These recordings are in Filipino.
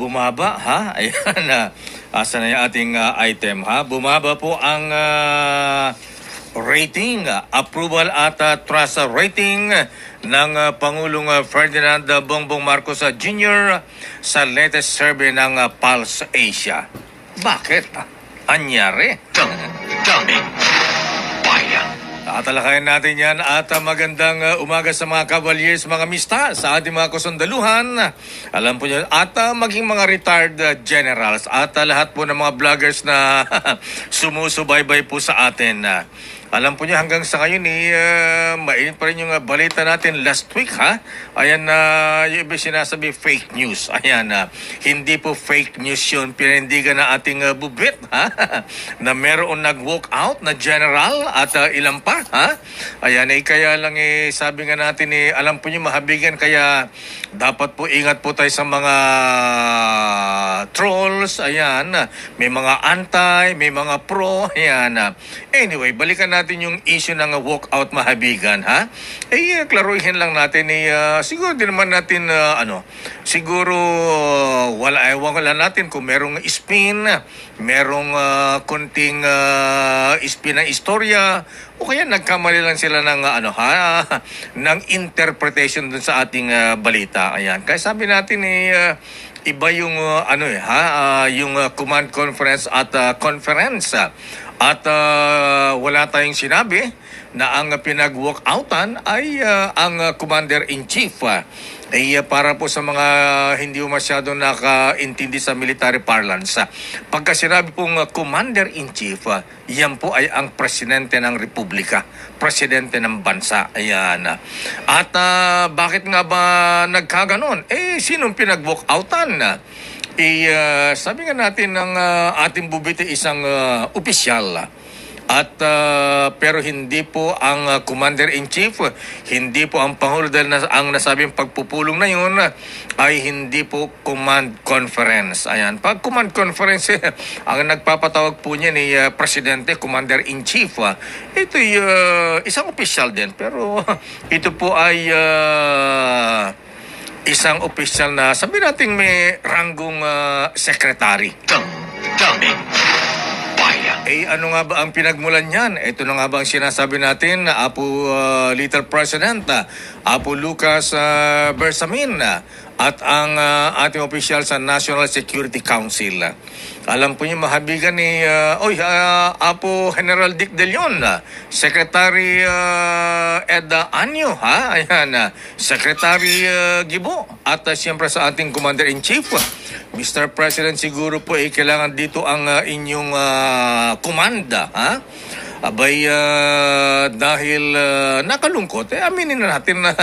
bumaba ha. Ayan asa na yung ating item ha. Bumaba po ang rating, approval at trust rating ng Pangulong Ferdinand Bongbong Marcos Jr. sa latest survey ng Pulse Asia. Bakit? Anyari? Daming bayan. Tatalakayin natin yan at magandang umaga sa mga cavaliers, mga mista, sa ating mga kasundaluhan. Alam po nyo, at maging mga retired generals at lahat po ng mga vloggers na sumusubaybay po sa atin. Alam po niyo hanggang sa ngayon mainit pa rin yung balita natin last week ha. Ayan yung iba sinasabi fake news. Ayan hindi po fake news yun. Pinindigan na ating bubit ha. Na meron nag-walk out na general at ilan pa ha. Ayan kaya lang sabi nga natin alam po niyo mahabigan kaya dapat po ingat po tayo sa mga trolls. Ayan may mga anti, may mga pro. Ayan anyway, balikan natin yung issue ng walkout mahabigan ha. Klaruhin lang natin siguro din naman natin siguro wala natin kung merong spin, merong konting spin ng istorya o kaya nagkamali lang sila ng ng interpretation dun sa ating balita. Ayan. Kaya sabi natin iba yung yung command conference at conference. At wala tayong sinabi na ang pinag-walkoutan ay ang Commander-in-Chief. Para po sa mga hindi masyadong nakaintindi sa military parlance. Pagka sinabi pong Commander-in-Chief, yan po ay ang Presidente ng Republika, Presidente ng Bansa. Ayan. At bakit nga ba nagkaganon? Sinong pinag-walkoutan? Sabi nga natin ng ating bubiti isang opisyal at pero hindi po ang Commander-in-Chief, hindi po ang Pangulo dahil ang nasabing pagpupulong na yun ay hindi po command conference. Ayan. Pag command conference, ang nagpapatawag po niya ni Presidente, Commander-in-Chief. Ito isang opisyal din pero ito po ay isang opisyal na sabi natin may ranggong secretary. Daming bayan. Ano nga ba ang pinagmulan niyan? Ito na nga ba ang sinasabi natin na Apo Little President, Apo Lucas Bersamin at ang ating opisyal sa National Security Council. Alam po niyo mahabigan ni Apo General Dick De Leon, Secretary Ed Anyo, ayan, Secretary Gibo at siyempre sa ating Commander-in-Chief. Mr. President, siguro po kailangan dito ang inyong komanda, Abay, dahil nakalungkot, aminin na natin na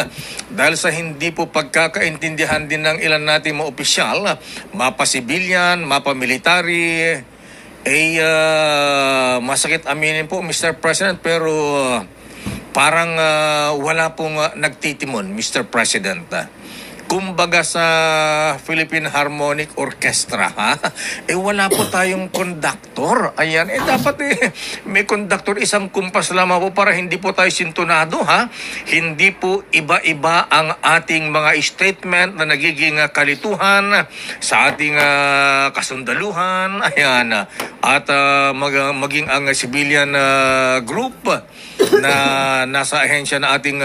dahil sa hindi po pagkakaintindihan din ng ilan natin mga opisyal, mapa-sibilyan, mapa-military, masakit aminin po, Mr. President, pero parang wala pong nagtitimon, Mr. President. Kumbaga sa Philippine Harmonic Orchestra, wala po tayong conductor. Ayan, dapat may conductor, isang kumpas lamang po para hindi po tayo sintonado, Hindi po iba-iba ang ating mga statement na nagiging kalituhan sa ating kasundaluhan. Ayan, at maging ang civilian group na nasa ahensya ng ating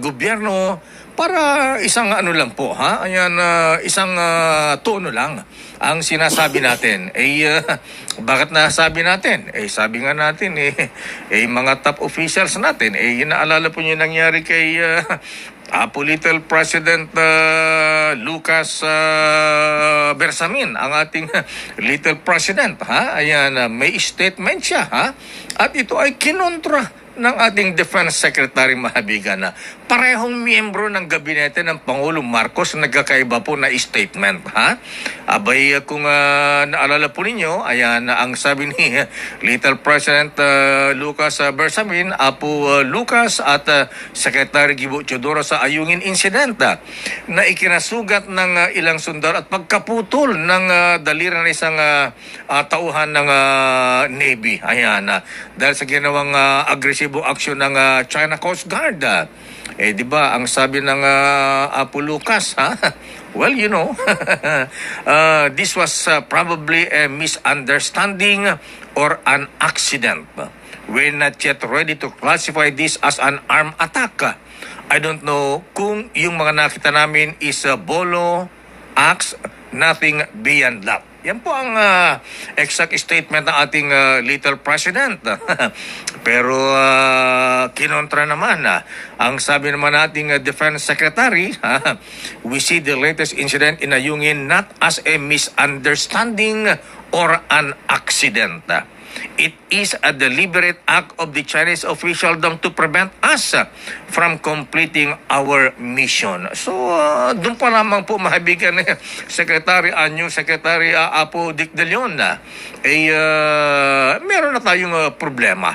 gobyerno. Para isang lang po, Ayan, isang tono lang ang sinasabi natin. Bakit nasabi natin? Sabi nga natin, mga top officials natin, naalala po niyo nangyari kay Apo Little President Lucas Bersamin, ang ating Little President, Ayan, may statement siya, At ito ay kinontra ng ating Defense Secretary mahabigan na parehong miyembro ng gabinete ng Pangulong Marcos nagkakaiba po na statement, Abay, kung naalala po ninyo, ayan, ang sabi ni Little President Lucas Bersamin, Apo Lucas at Secretary Gibo Teodoro sa Ayungin Incident na ikinasugat ng ilang sundalo at pagkaputol ng daliri ng isang tauhan ng Navy. Ayan, dahil sa ginawang agresibong aksyon ng China Coast Guard. Di ba, ang sabi ng Apo Lucas, Well, this was probably a misunderstanding or an accident. We're not yet ready to classify this as an armed attack. I don't know kung yung mga nakita namin is bolo, axe, nothing beyond that. Yan po ang exact statement ng ating little president. Pero kinontra naman, ang sabi naman nating defense secretary, we see the latest incident in Ayungin not as a misunderstanding or an accident. It is a deliberate act of the Chinese officialdom to prevent us from completing our mission. So, doon pa lamang po mahabigan ni Secretary Anyo, Secretary Apo Dick De Leon meron na tayong problema.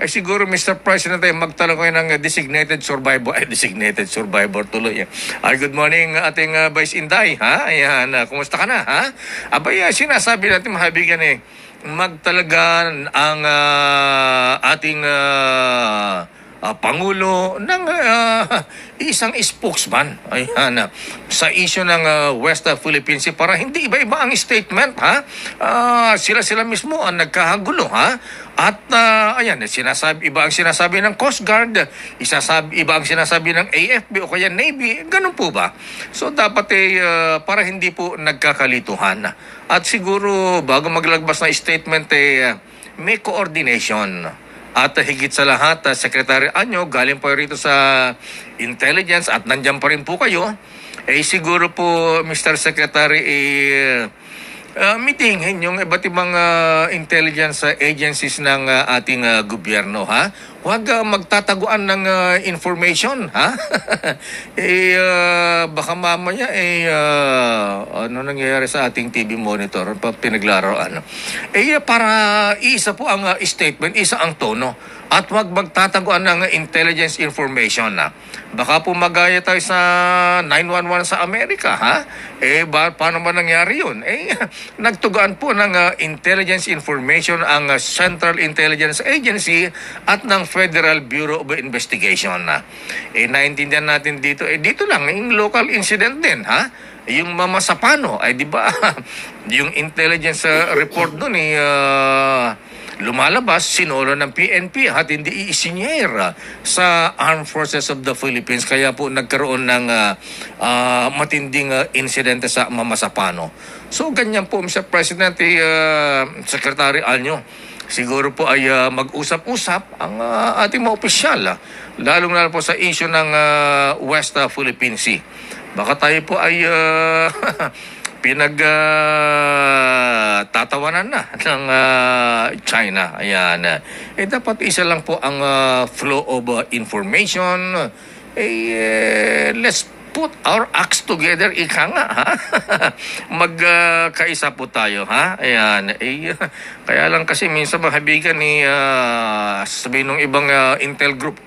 Siguro, Mr. President, magtanong kayo ng designated survivor tuloy. Good morning, ating Vice Inday. Ayan, kumusta ka na? Abay, sinasabi natin mahabigan magtalaga ang ating Pangulo ng isang spokesman sa issue ng West Philippine Sea para hindi iba-iba ang statement. Sila mismo ang nagkahagulo. At ayan, iba ang sinasabi ng Coast Guard, iba ang sinasabi ng AFP o kaya Navy. Ganun po ba? So dapat para hindi po nagkakalituhan. At siguro bago maglagpas na statement may coordination. At higit sa lahat, Secretary Anyo, galing po rito sa intelligence at nandyan pa rin po kayo. Siguro po, Mr. Secretary, meetingin yung iba't ibang intelligence agencies ng ating gobyerno, Huwag magtataguan ng information, baka mamaya ano nangyayari sa ating TV monitor pinaglarawan. Para isa po ang statement, isa ang tono. At huwag magtataguan ng intelligence information. Baka po magaya tayo sa 911 sa Amerika, paano ba nangyari yun? Nagtugaan po ng intelligence information ang Central Intelligence Agency at ng Federal Bureau of Investigation. Naintindihan natin dito. Dito lang, yung local incident din, Yung Mamasapano, di ba? Yung intelligence report doon, lumalabas, sinolo ng PNP at hindi isinyer sa Armed Forces of the Philippines. Kaya po nagkaroon ng matinding insidente sa Mamasapano. So ganyan po, Mr. President, Secretary Anyo, siguro po ay mag-usap-usap ang ating mga opisyal, lalong-lalo po sa issue ng West Philippine Sea. Baka tayo po ay tatawanan na ng China. Ayan. Dapat isa lang po ang flow of information. Let's put our acts together, ika nga, magkaisa po tayo, Ayan. Kaya lang kasi minsan mahabigan sabihin ng ibang intel group,